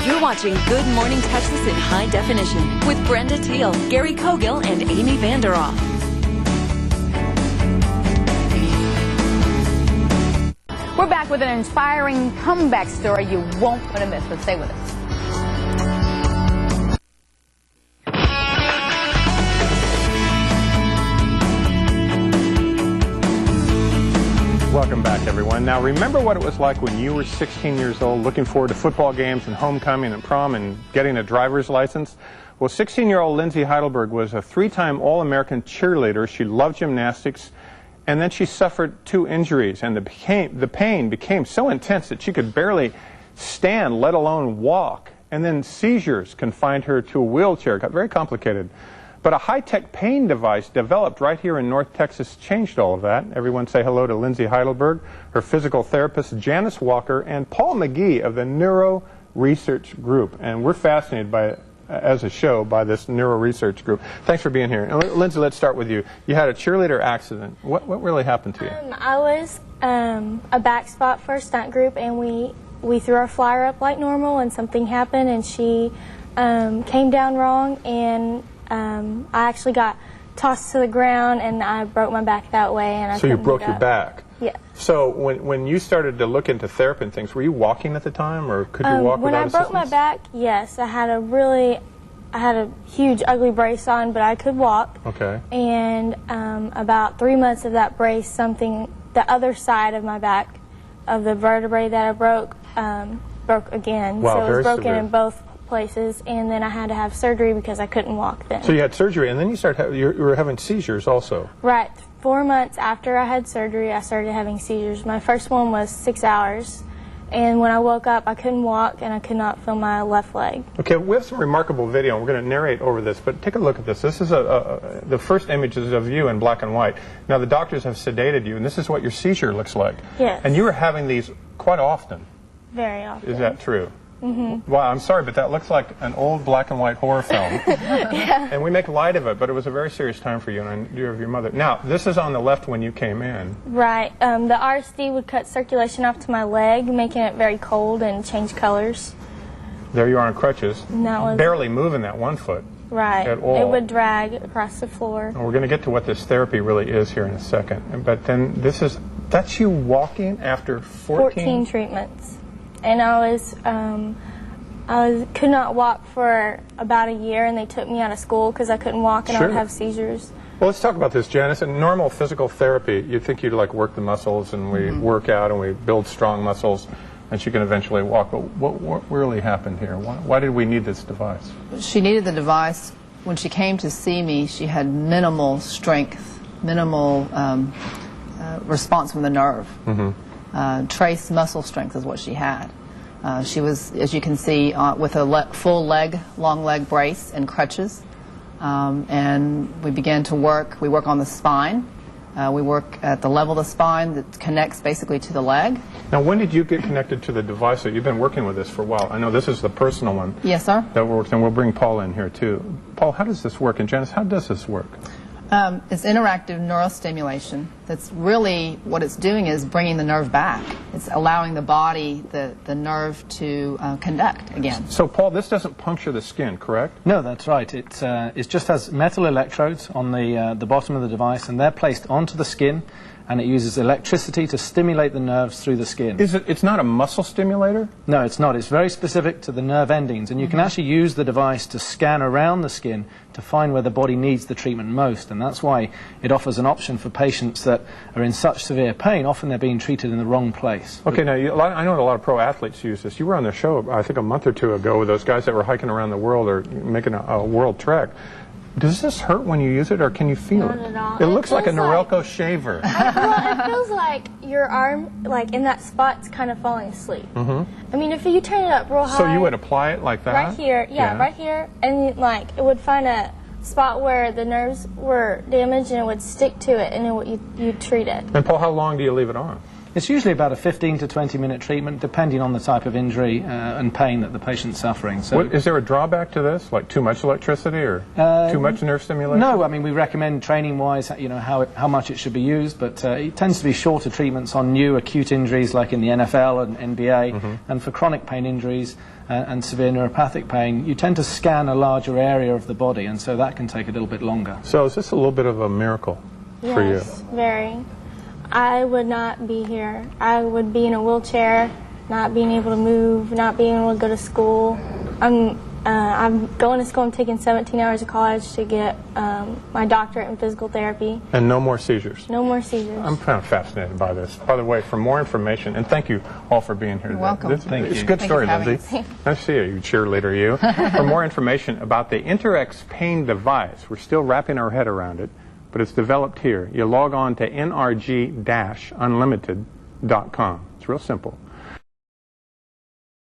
You're watching Good Morning Texas in high definition with Brenda Teal, Gary Cogill, and Amy Vanderoff. We're back with an inspiring comeback story you won't want to miss, but stay with us. Welcome back, everyone. Now, remember what it was like when you were 16 years old, looking forward to football games and homecoming and prom and getting a driver's license? Well, 16-year-old Lindsay Heidelberg was a three-time All-American cheerleader. She loved gymnastics, and then she suffered 2 injuries, and the pain became so intense that she could barely stand, let alone walk. And then seizures confined her to a wheelchair. It got very complicated. But a high-tech pain device developed right here in North Texas changed all of that. Everyone say hello to Lindsay Heidelberg, her physical therapist, Janice Walker, and Paul McGee of the Neuro Research Group. And we're fascinated by, as a show, by this Neuro Research Group. Thanks for being here. And Lindsay, let's start with you. You had a cheerleader accident. What really happened to you? I was a back spot for a stunt group, and we threw our flyer up like normal, and something happened, and she came down wrong, and I actually got tossed to the ground, and I broke my back that way. And so you broke your back? Yeah. So when you started to look into therapy and things, were you walking at the time, or could you walk without assistance? When I broke my back, yes, I had a huge ugly brace on, but I could walk. Okay. And about 3 months of that brace, the other side of my back, of the vertebrae that I broke again. Wow, so it was broken severe. in both places, and then I had to have surgery because I couldn't walk then. So you had surgery, and then you were having seizures also. Right. 4 months after I had surgery, I started having seizures. My first one was 6 hours, and when I woke up, I couldn't walk, and I could not feel my left leg. Okay, we have some remarkable video, and we're going to narrate over this, but take a look at this. This is the first images of you in black and white. Now, the doctors have sedated you, and this is what your seizure looks like. Yes. And you were having these quite often. Very often. Is that true? Mm-hmm. Wow, I'm sorry, but that looks like an old black and white horror film. Yeah. And we make light of it, but it was a very serious time for you, and I knew of your mother. Now, this is on the left when you came in. Right. The RSD would cut circulation off to my leg, making it very cold and change colors. There you are on crutches, barely moving that one foot. Right. At all. It would drag across the floor. And we're going to get to what this therapy really is here in a second. But then that's you walking after 14 treatments. And I could not walk for about a year, and they took me out of school because I couldn't walk and I would have seizures. Well, let's talk about this, Janice. In normal physical therapy, you'd think you'd like work the muscles, and we work out and we build strong muscles, and she can eventually walk. But what really happened here? Why did we need this device? She needed the device. When she came to see me, she had minimal strength, minimal response from the nerve. Trace muscle strength is what she had. She was, as you can see, with a full leg, long leg brace and crutches. And we began to work. We work on the spine. We work at the level of the spine that connects basically to the leg. Now, when did you get connected to the device? You've been working with this for a while. I know this is the personal one. Yes, sir. That works, and we'll bring Paul in here too. Paul, how does this work? And Janice, how does this work? It's interactive neurostimulation. That's really what it's doing is bringing the nerve back. It's allowing the body, the nerve to conduct again. So, Paul, this doesn't puncture the skin, correct? No, that's right. It just has metal electrodes on the bottom of the device, and they're placed onto the skin, and it uses electricity to stimulate the nerves through the skin. It's not a muscle stimulator? No, it's not. It's very specific to the nerve endings, and you can actually use the device to scan around the skin to find where the body needs the treatment most, and that's why it offers an option for patients that are in such severe pain. Often they're being treated in the wrong place. Okay, now I know a lot of pro athletes use this. You were on the show, I think, a month or two ago with those guys that were hiking around the world or making a world trek. Does this hurt when you use it, or can you feel it? Not at all. It looks like a Norelco shaver. Well, it feels like your arm, like in that spot's kind of falling asleep. I mean, if you turn it up real high. So you would apply it like that? Right here, right here, and like it would find a spot where the nerves were damaged, and it would stick to it, and you'd treat it. And Paul, how long do you leave it on? It's usually about a 15 to 20-minute treatment, depending on the type of injury and pain that the patient's suffering. So, is there a drawback to this, like too much electricity or too much nerve stimulation? No, I mean, we recommend training-wise, you know, how much it should be used, but it tends to be shorter treatments on new acute injuries like in the NFL and NBA, and for chronic pain injuries and severe neuropathic pain, you tend to scan a larger area of the body, and so that can take a little bit longer. So is this a little bit of a miracle for you? Yes, very. I would not be here. I would be in a wheelchair, not being able to move, not being able to go to school. I'm going to school. I'm taking 17 hours of college to get my doctorate in physical therapy. And no more seizures? No more seizures. I'm kind of fascinated by this. By the way, for more information, and thank you all for being here today. Welcome. It's a good Thank story, you for having Lindsay. Nice to see you, you cheerleader, you. For more information about the InterX pain device, we're still wrapping our head around it, but it's developed here. You log on to nrg-unlimited.com. It's real simple.